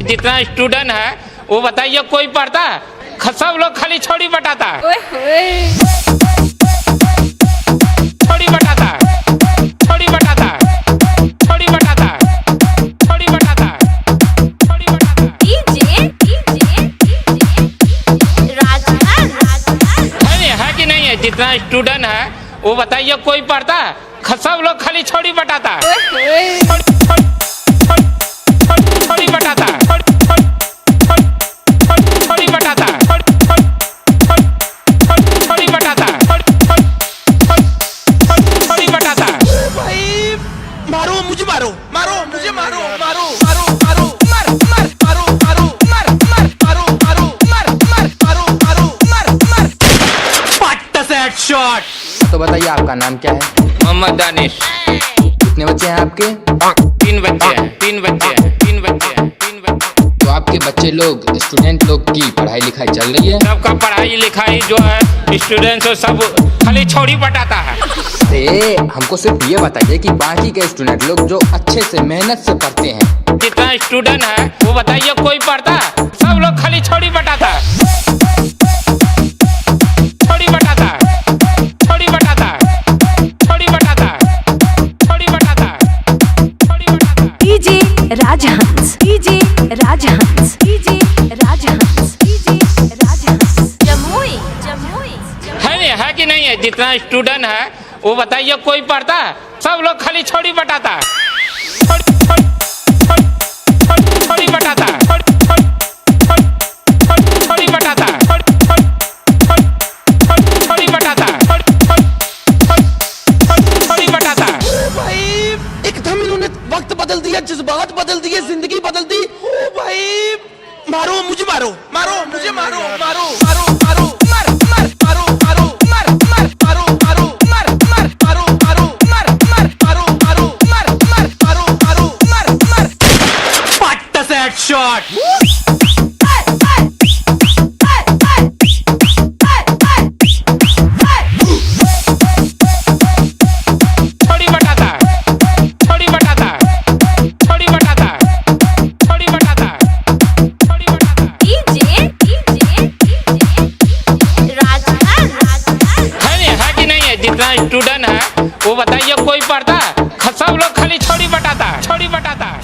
जितना स्टूडेंट है वो बताइए कोई पढ़ता है? सब लोग खाली छोड़ी बटाता है। छोड़ी बटाता है, छोड़ी बटाता है, छोड़ी बटाता है, छोड़ी बटाता है, छोड़ी बटाता है। है कि नहीं है? जितना स्टूडेंट है वो बताइए कोई पढ़ता है? सब लोग खाली छोड़ी बटाता है। छोड़ी बटाता है, छोड़ी बटाता है, छोड़ी बटाता है, छोड़ी बटाता है। भाई मारो मुझे, मारो मारो मुझे, मारो मारो मारो मारो मार मार मारो मारो मार मार मारो मारो मार मार मारो मारो मार मार। पट्टा से हेडशॉट। तो बताइए आपका नाम क्या है? मोहम्मद दानिश। कितने बच्चे हैं आपके? 3 बच्चे हैं, 3 बच्चे हैं, 3 बच्चे हैं, 3 बच्चे। तो आपके बच्चे लोग, स्टूडेंट लोग की पढ़ाई लिखाई चल रही है? सबका पढ़ाई लिखाई जो है स्टूडेंट सब खाली छोड़ी बटाता है। हमको सिर्फ ये बताइए कि बाकी के स्टूडेंट लोग जो अच्छे से मेहनत से पढ़ते हैं, जितना स्टूडेंट है वो बताइए कोई पढ़ता है? सब लोग खाली छोड़ी बटाता है। छोड़ी बटाता है, छोड़ी बटाता है, छोड़ी बटाता है, छोड़ी बटाता है, छोड़ी बटाता है। डीजे राजहंस, डीजे राजहंस, डीजे राजहंस, डीजे राजहंस। जमुई जमुई है कि नहीं है? जितना स्टूडेंट है वो बताइए कोई पढ़ता है? सब लोग खाली छोड़ी बटाता है। छोड़ी बटाता है, छोड़ी बटाता है, छोड़ी बटाता है, छोड़ी बटाता है। भाई एकदम इन्होंने वक्त बदल दिया, जज्बात बदल दिए, जिंदगी बदल दी। ओ भाई मारो मुझे, मारो मारो मुझे, मारो मारो मारो मारो मार मार मारो मारो मार मार मारो मारो मार मार मारो मारो मार मार मारो मारो मार मार मारो मारो मार मार। पट्टा से हेडशॉट। छोड़ी बटाता है, छोड़ी बटाता है, छोड़ी बटाता है, छोड़ी बटाता है, छोड़ी बटाता है। डीजे राजहंस। है कि नहीं है? जितना स्टूडेंट है वो बताइए कोई पढ़ता है? सब लोग खाली छोड़ी बटाता है, छोड़ी बटाता है।